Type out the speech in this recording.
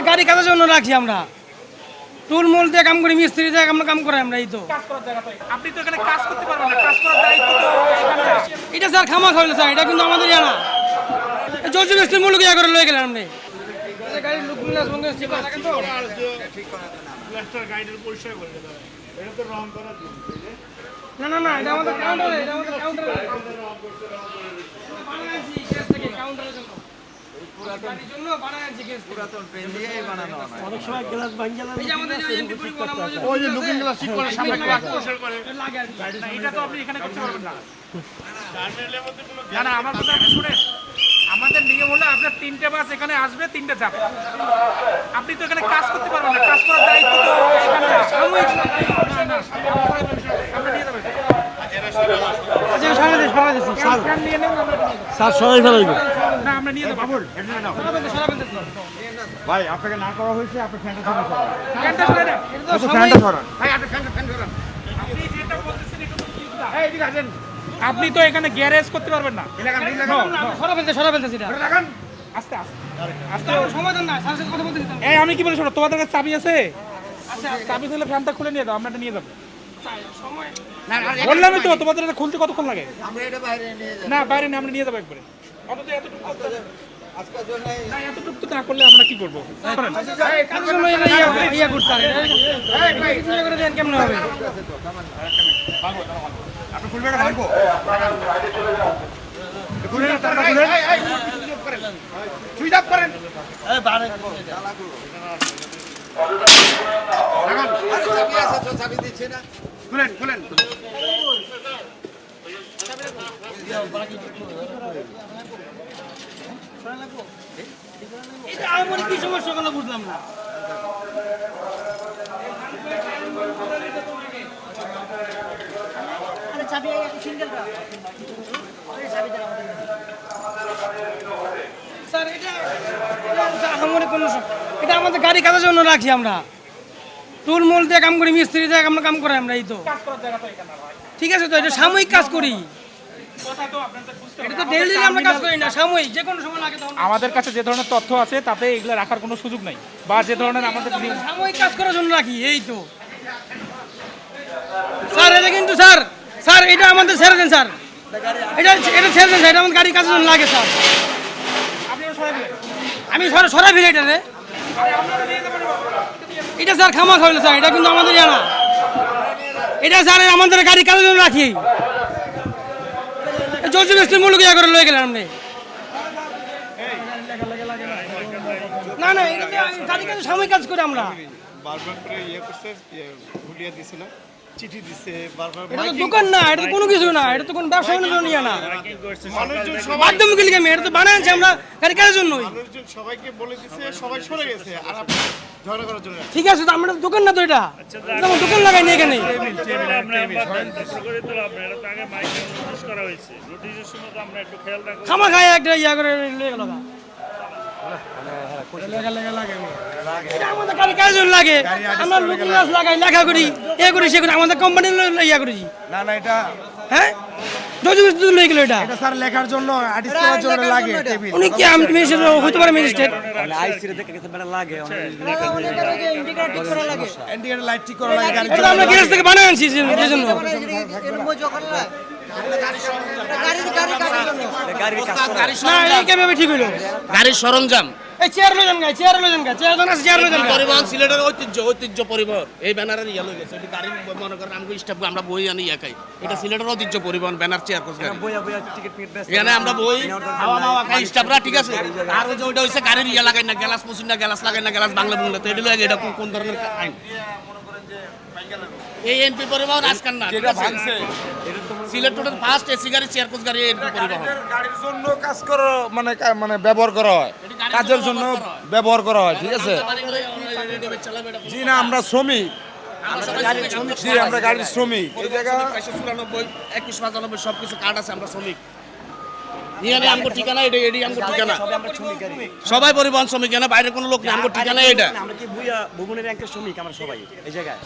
আমাদের গাড়ি কাজের জন্য রাখি আমরা। টুলমুল দিয়ে কাম করি, মিস্ত্রি দিয়ে আমরা কাম করি আমরা। এই তো কাজ করার জায়গা তো আপনি তো এখানে কাজ করতে পারবেন না, কাজ করার দায়িত্ব তো এখানে না। এটা স্যার খামা খাইলে স্যার, এটা কিন্তু আমাদের ইয়া না। জর্জি মিস্ত্রি মূল্য ইয়া করে লয়ে গেলেন আপনি। গাড়ির লুক মিলাস বন্ধ ঠিক আছে তো ঠিক করা না। প্লাস্টার গাইডের পরিষ্কার করে দেবে। এটা তো রং করা দিন। না না না, এটা আমাদের কাউন্টারে, এটা আমাদের কাউন্টারে বানাইছি কেস থেকে কাউন্টারের জন্য। গাড়ির জন্য বানাইছি কেস পুরাতন পেন দিয়েই বানানো হয়। অনেক সময় গ্লাস ভাঙা লাগে। এই যে আমাদের এমপি পরিবহন আমাদের ওই যে লুকিং গ্লাস ঠিক করে সামনে পরিষ্কার করে লাগে আর কি। না, এটা তো আপনি এখানে করতে পারবেন না। জার্নালের মধ্যে কোনো না না, আমার কথা আপনি শুনেন। আমাদের নিয়ম হলো আপনার 3টে বাস এখানে আসবে, 3টে যাবে। আপনি তো এখানে কাজ করতে পারবেন না, কাজ করার দায়িত্ব তো এখানে না। সাময়িক না না, আমরা নিয়ে যাবো। আচ্ছা সারা দে স্যার ফ্যান নিয়ে নেন, আমরা নিয়ে যাবো। স্যার সবাই ফেলাইবো। না, আমরা নিয়ে যাবো। সারা বেঁধে ভাই আপনাকে না করা হয়েছে, আপনি ফ্যানটা ধরে সরান। ফ্যানটা সরাই দেন। এটা তো ফ্যানটা ধরান। ভাই, আপনি ফ্যান ধরান। আপনি যেটা বলতেছেন এটা তো ঠিক না। এই এদিকে আসেন। আপনি তো এখানে গ্যারেজ করতে পারবেন না। সরা ফেলতে সেটা। আস্তে আস্তে আস্তে। সমাধান না, স্যার সাথে কথা বলতেছি তো। এই আমি কি বলি শোনো, তোমাদের কাছে চাবি আছে? চাবি দিলে ফ্যানটা খুলে নিয়ে দাও, আমরা এটা নিয়ে যাবো। সময় বললামই তো, তোমাদের এটা খুলতে কতক্ষণ লাগে? না, বাইরে না, আমরা নিয়ে যাবো একবারে। অন্তত এতটুকু করতে হবে। না, এতটুকু তো না করলে আমরা কি করবো? শোনেন। কাজের জন্য ইয়া করতে পারে। চিন্তা করে দেন কেমন হবে। আপনি খুলবে না ভাইবো। খুলে না তারটা খুলে। সুইচ অফ করেন। এই বারে লাগান। চাবি আছে তো চাবি দিচ্ছে না। খুলেন খুলেন। এটা আমার কি সমস্যা হলো বুঝলাম না। আরে চাবি সিঙ্গেলটা। স্যার এটা আমার কোনো এটা আমাদের গাড়ি কাজের জন্য রাখি আমরা। টুলমুল দিয়ে কাম করি, মিস্ত্রি দিয়ে আমরা কাম করি আমরা। এই তো কাজ করার জায়গা তো এখানে না। ঠিক আছে তো, এটা সাময়িক কাজ করি। কথা তো আপনাদের বুঝতে হবে। এটা তো ডেইলি আমরা কাজ করি না, সাময়িক যে কোনো সময় লাগে তখন। আমাদের কাছে যে ধরনের তথ্য আছে তাতে এগুলো রাখার কোনো সুযোগ নাই, বা যে ধরনের আমাদের নিয়ম। সাময়িক কাজ করার জন্য রাখি। এই তো স্যার, এটা কিন্তু স্যার স্যার এটা আমাদের ছেড়ে দেন স্যার। এটা এটা ছেড়ে দেন স্যার, এটা আমাদের গাড়ি কাজের জন্য লাগে স্যার। আপনারা সরাই দিলেন। আমি সরাই ফেলি এটা রে। এটা স্যার খামা খাইলে স্যার, এটা কিন্তু আমাদের ইয়া না। এটা স্যার আমাদের গাড়ি কাজের জন্য রাখি। জর্জি মিস্ত্রি মূল্য ইয়া করে লয়ে গেলেন আপনি। না না, এটা তো গাড়ি কাজে সাময়িক কাজ করি আমরা। বারবার করে ইয়ে করছে, ভুলিয়ে দিছে না, চিঠি দিছে বারবার। এটা তো দোকান না, এটা তো কোনো কিছু না, এটা তো কোনো ব্যবসা বাণিজ্য নিয়ে না। মানুষজন সবাই মাধ্যমিক লিখে এটা তো বানাচ্ছি আমরা গাড়ি কাজের জন্যই। মানুষজন সবাইকে বলে দিছে, সবাই সরে গেছে। আর আপনি ঝগড়া করার জন্য ঠিক আছে তো, আমরা তো দোকান না তো, এটা যেমন দোকান লাগাই না এখানে। খামা খায় একটা ইয়া করে লয়ে গেল। এটা আমাদের গাড়ি কাজের জন্য লাগে। আমরা লুকিং গ্লাস লাগাই, লেখা করি, এ করি সে করি, আমাদের কোম্পানির ইয়া করেছি। না না, এটা হ্যাঁ জর্জি মিস্ত্রি লয়ে গেল এটা। এটা স্যার লেখার জন্য, আর্টিস্ট করার জন্য লাগে টেবিল। উনি কি আমি ম্যাজিস্ট্রেট হতে পারে, ম্যাজিস্ট্রেট। ইন্ডিকেটর লাইট ঠিক করা লাগে গাড়ি। এটা আমরা গ্যারেজ থেকে বানাই আনছি যে জন্য। না এই কিভাবে ঠিক হলো? গাড়ির সরঞ্জাম এই চেয়ার লয়ে যান গা, চেয়ার লয়ে যান গা, চেয়ার জন আছে চেয়ার লয়ে যান গা। পরিবহন সিলেটের ঐতিহ্য পরিবহন। এই ব্যানারের ইয়ে লয়ে গেছে, এটা গাড়ি মনে করেন আমগো স্টাফ আমরা বই আনি একাই। এটা সিলেটের ঐতিহ্য পরিবহন ব্যানার চেয়ার কোচ গাড়ি। এখানে আমরা বই হাওয়া মাওয়া খাই স্টাফরা, ঠিক আছে। আর ওই যে ওইটা হইছে গাড়ির ইয়ে লাগাই না, গ্যালাস মুসিন না, গ্যালাস লাগাই না, গ্যালাস বাংলা বাংলা। তো এটা লয়ে এটা কোন ধরনের আইন? এই এমপি পরিবহন আজকাল না, ঠিক আছে। সিলেট রোডের ফার্স্ট এসি গাড়ি চেয়ার কোচ গাড়ি এমপি পরিবহন। গাড়ির জন্য কাজ করো, মানে ব্যবহার করা হয়, কাজের জন্য ব্যবহার করা হয়, ঠিক আছে। জি না, আমরা শ্রমিক। জি, আমরা গাড়ির শ্রমিক। এই জায়গা 94, 21, 95 সবকিছু কার্ড আছে, আমরা শ্রমিক। এখানে আমগো ঠিকানা এটা, এডি আমগো ঠিকানা। সবাই পরিবহন শ্রমিক, এখানে বাইরে কোনো লোক নেই, আমগো ঠিকানা এটা। আমরা কি ভুয়া ভুবনের ব্যাংকের শ্রমিক আমরা সবাই এই জায়গায়।